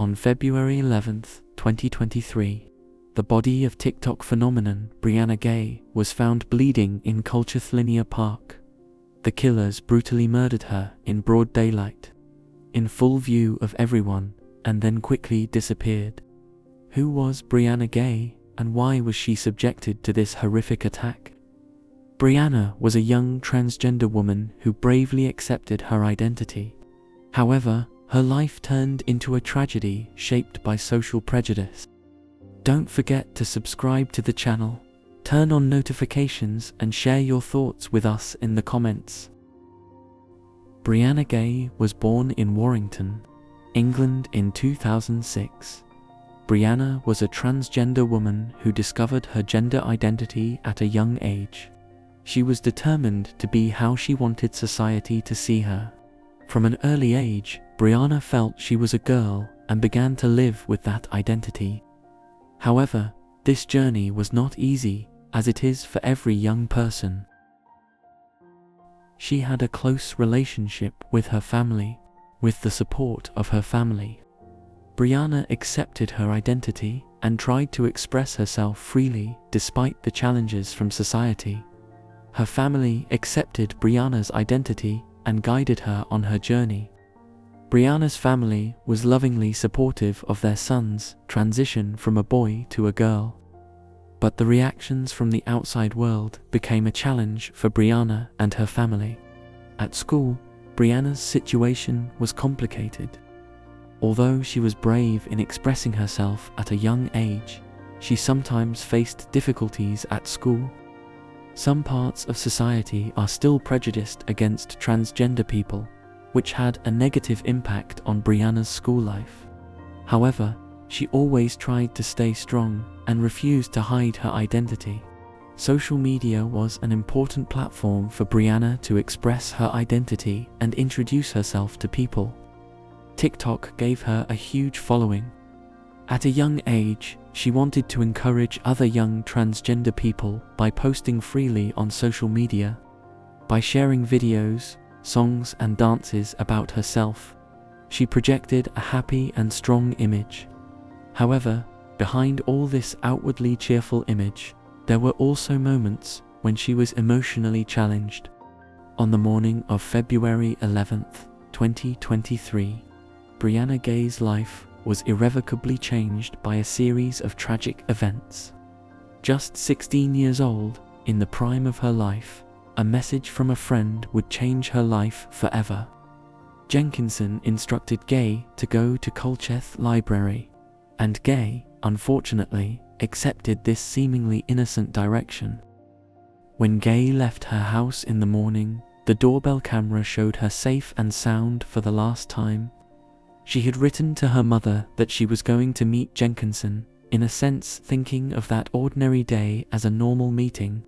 On February 11th, 2023, the body of TikTok phenomenon Brianna Ghey was found bleeding in Colchester Linear Park. The killers brutally murdered her in broad daylight, in full view of everyone, and then quickly disappeared. Who was Brianna Ghey, and why was she subjected to this horrific attack? Brianna was a young transgender woman who bravely accepted her identity. However, her life turned into a tragedy shaped by social prejudice. Don't forget to subscribe to the channel, turn on notifications, and share your thoughts with us in the comments. Brianna Ghey was born in Warrington, England in 2006. Brianna was a transgender woman who discovered her gender identity at a young age. She was determined to be how she wanted society to see her. From an early age, Brianna felt she was a girl and began to live with that identity. However, this journey was not easy, as it is for every young person. She had a close relationship with her family. With the support of her family, Brianna accepted her identity and tried to express herself freely despite the challenges from society. Her family accepted Brianna's identity and guided her on her journey. Brianna's family was lovingly supportive of their son's transition from a boy to a girl. But the reactions from the outside world became a challenge for Brianna and her family. At school, Brianna's situation was complicated. Although she was brave in expressing herself at a young age, she sometimes faced difficulties at school. Some parts of society are still prejudiced against transgender people, which had a negative impact on Brianna's school life. However, she always tried to stay strong and refused to hide her identity. Social media was an important platform for Brianna to express her identity and introduce herself to people. TikTok gave her a huge following. At a young age, she wanted to encourage other young transgender people by posting freely on social media. By sharing videos, songs, and dances about herself, she projected a happy and strong image. However, behind all this outwardly cheerful image, there were also moments when she was emotionally challenged. On the morning of February 11th, 2023, Brianna Ghey's life was irrevocably changed by a series of tragic events. Just 16 years old, in the prime of her life, a message from a friend would change her life forever. Jenkinson instructed Ghey to go to Colchester Library, and Ghey, unfortunately, accepted this seemingly innocent direction. When Ghey left her house in the morning, the doorbell camera showed her safe and sound for the last time. She had written to her mother that she was going to meet Jenkinson, in a sense thinking of that ordinary day as a normal meeting.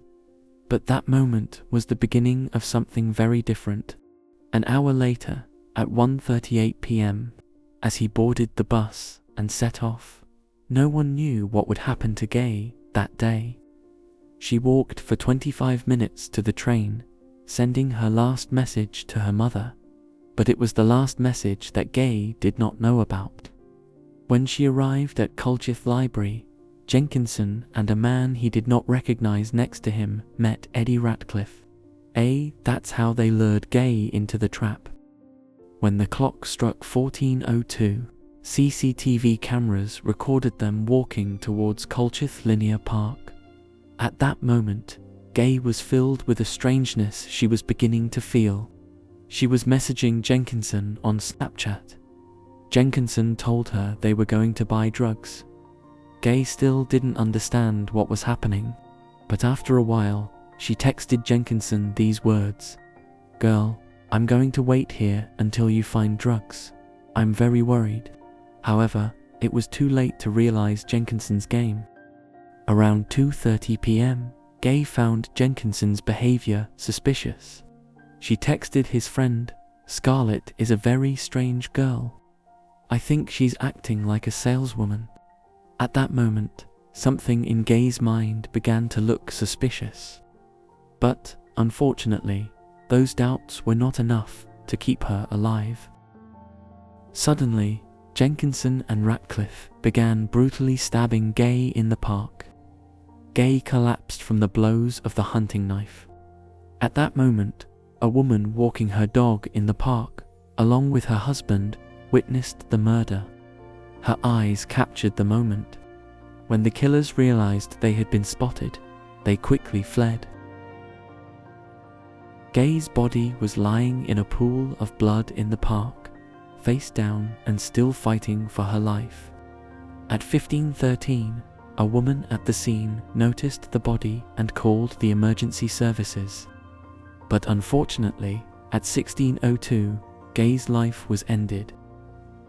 But that moment was the beginning of something very different. An hour later, at 1:38 p.m., as he boarded the bus and set off, no one knew what would happen to Ghey that day. She walked for 25 minutes to the train, sending her last message to her mother. But it was the last message that Ghey did not know about. When she arrived at Colchester Library, Jenkinson and a man he did not recognize next to him met Eddie Ratcliffe. That's how they lured Ghey into the trap. When the clock struck 14:02, CCTV cameras recorded them walking towards Colchester Linear Park. At that moment, Ghey was filled with a strangeness she was beginning to feel. She was messaging Jenkinson on Snapchat. Jenkinson told her they were going to buy drugs. Ghey still didn't understand what was happening, but after a while, she texted Jenkinson these words: "Girl, I'm going to wait here until you find drugs. I'm very worried." However, it was too late to realize Jenkinson's game. Around 2:30 p.m., Ghey found Jenkinson's behavior suspicious. She texted his friend, "Scarlett is a very strange girl. I think she's acting like a saleswoman." At that moment, something in Ghey's mind began to look suspicious. But, unfortunately, those doubts were not enough to keep her alive. Suddenly, Jenkinson and Ratcliffe began brutally stabbing Ghey in the park. Ghey collapsed from the blows of the hunting knife. At that moment, a woman walking her dog in the park, along with her husband, witnessed the murder. Her eyes captured the moment. When the killers realized they had been spotted, they quickly fled. Ghey's body was lying in a pool of blood in the park, face down and still fighting for her life. At 15:13, a woman at the scene noticed the body and called the emergency services. But unfortunately, at 16:02, Ghey's life was ended.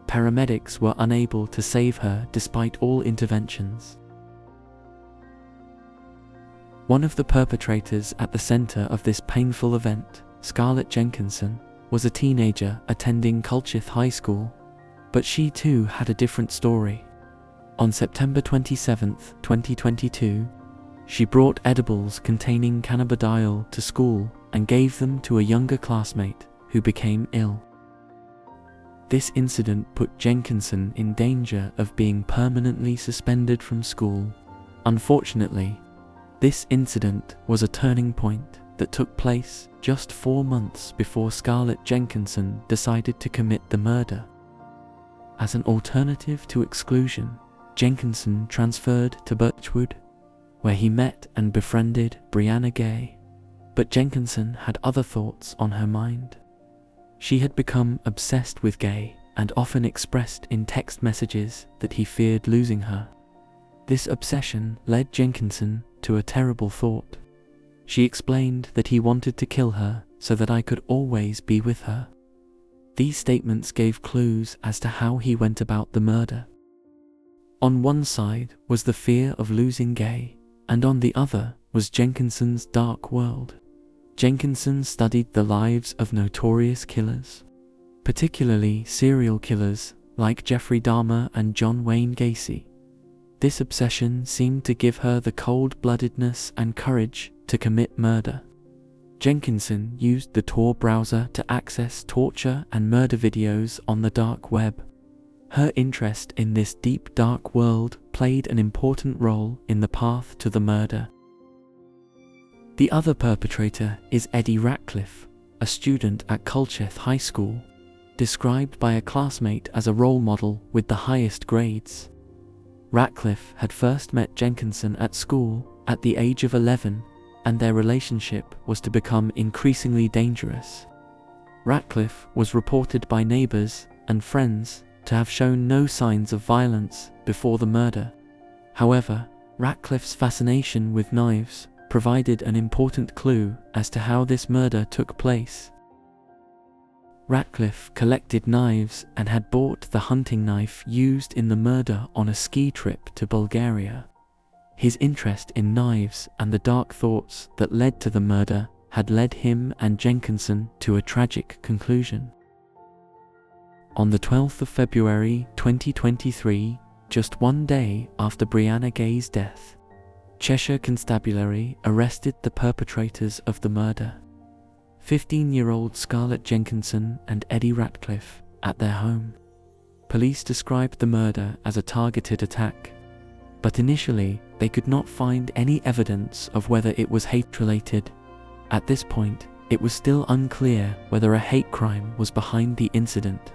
Paramedics were unable to save her despite all interventions. One of the perpetrators at the center of this painful event, Scarlett Jenkinson, was a teenager attending Culcheth High School, but she too had a different story. On September 27, 2022, she brought edibles containing cannabidiol to school and gave them to a younger classmate who became ill. This incident put Jenkinson in danger of being permanently suspended from school. Unfortunately, this incident was a turning point that took place just 4 months before Scarlett Jenkinson decided to commit the murder. As an alternative to exclusion, Jenkinson transferred to Birchwood, where he met and befriended Brianna Ghey. But Jenkinson had other thoughts on her mind. She had become obsessed with Ghey and often expressed in text messages that he feared losing her. This obsession led Jenkinson to a terrible thought. She explained that he wanted to kill her so that I could always be with her. These statements gave clues as to how he went about the murder. On one side was the fear of losing Ghey, and on the other was Jenkinson's dark world. Jenkinson studied the lives of notorious killers, particularly serial killers like Jeffrey Dahmer and John Wayne Gacy. This obsession seemed to give her the cold-bloodedness and courage to commit murder. Jenkinson used the Tor browser to access torture and murder videos on the dark web. Her interest in this deep dark world played an important role in the path to the murder. The other perpetrator is Eddie Ratcliffe, a student at Culcheth High School, described by a classmate as a role model with the highest grades. Ratcliffe had first met Jenkinson at school at the age of 11, and their relationship was to become increasingly dangerous. Ratcliffe was reported by neighbors and friends to have shown no signs of violence before the murder. However, Ratcliffe's fascination with knives provided an important clue as to how this murder took place. Ratcliffe collected knives and had bought the hunting knife used in the murder on a ski trip to Bulgaria. His interest in knives and the dark thoughts that led to the murder had led him and Jenkinson to a tragic conclusion. On the 12th of February 2023, just one day after Brianna Ghey's death, Cheshire Constabulary arrested the perpetrators of the murder, 15-year-old Scarlett Jenkinson and Eddie Ratcliffe, at their home. Police described the murder as a targeted attack, but initially they could not find any evidence of whether it was hate-related. At this point, it was still unclear whether a hate crime was behind the incident.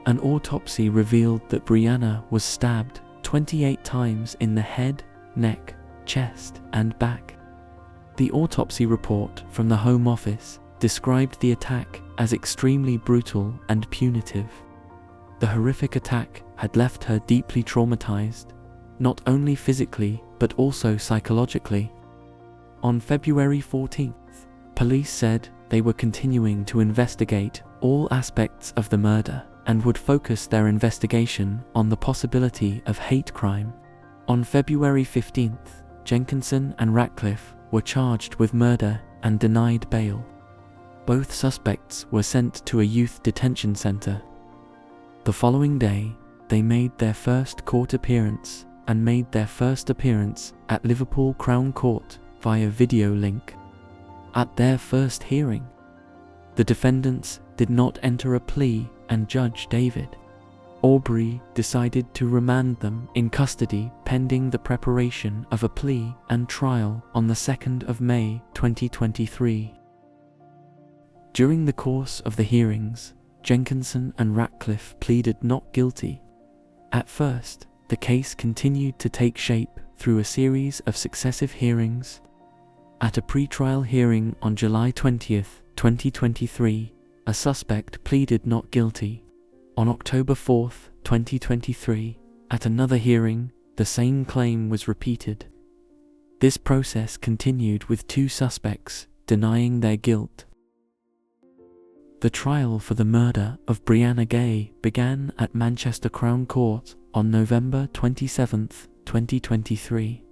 An autopsy revealed that Brianna was stabbed 28 times in the head, neck, chest, and back. The autopsy report from the Home Office described the attack as extremely brutal and punitive. The horrific attack had left her deeply traumatized, not only physically but also psychologically. On February 14th, police said they were continuing to investigate all aspects of the murder and would focus their investigation on the possibility of hate crime. On February 15th, Jenkinson and Ratcliffe were charged with murder and denied bail. Both suspects were sent to a youth detention center. The following day, they made their first court appearance and made their first appearance at Liverpool Crown Court via video link. At their first hearing, the defendants did not enter a plea, and Judge David, Aubrey decided to remand them in custody pending the preparation of a plea and trial on the 2nd of May 2023. During the course of the hearings, Jenkinson and Ratcliffe pleaded not guilty. At first, the case continued to take shape through a series of successive hearings. At a pre-trial hearing on July 20, 2023, a suspect pleaded not guilty. On October 4, 2023, at another hearing, the same claim was repeated. This process continued with 2 suspects denying their guilt. The trial for the murder of Brianna Ghey began at Manchester Crown Court on November 27, 2023.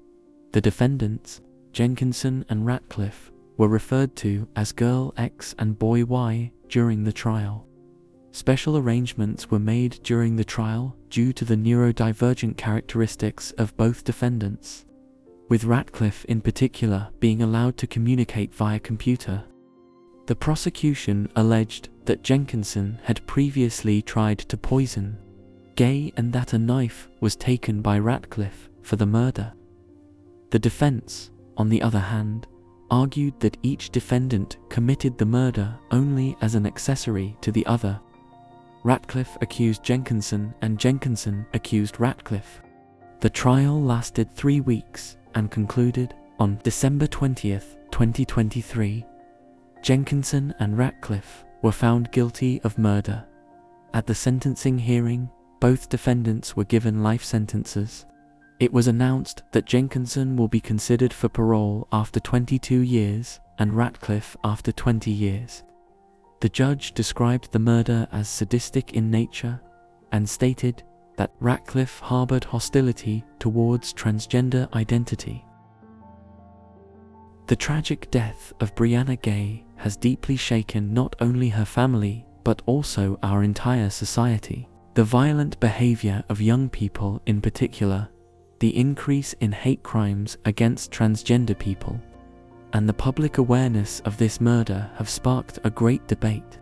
The defendants, Jenkinson and Ratcliffe, were referred to as Girl X and Boy Y during the trial. Special arrangements were made during the trial due to the neurodivergent characteristics of both defendants, with Ratcliffe in particular being allowed to communicate via computer. The prosecution alleged that Jenkinson had previously tried to poison Ghey and that a knife was taken by Ratcliffe for the murder. The defense, on the other hand, argued that each defendant committed the murder only as an accessory to the other. Ratcliffe accused Jenkinson and Jenkinson accused Ratcliffe. The trial lasted 3 weeks and concluded on December 20, 2023. Jenkinson and Ratcliffe were found guilty of murder. At the sentencing hearing, both defendants were given life sentences. It was announced that Jenkinson will be considered for parole after 22 years and Ratcliffe after 20 years. The judge described the murder as sadistic in nature and stated that Ratcliffe harbored hostility towards transgender identity. The tragic death of Brianna Ghey has deeply shaken not only her family but also our entire society. The violent behavior of young people in particular, the increase in hate crimes against transgender people, and the public awareness of this murder have sparked a great debate.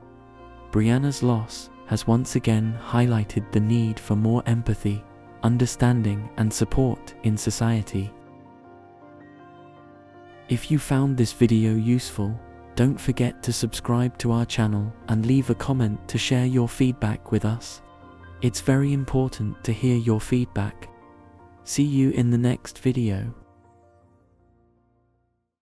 Brianna's loss has once again highlighted the need for more empathy, understanding, and support in society. If you found this video useful, don't forget to subscribe to our channel and leave a comment to share your feedback with us. It's very important to hear your feedback. See you in the next video.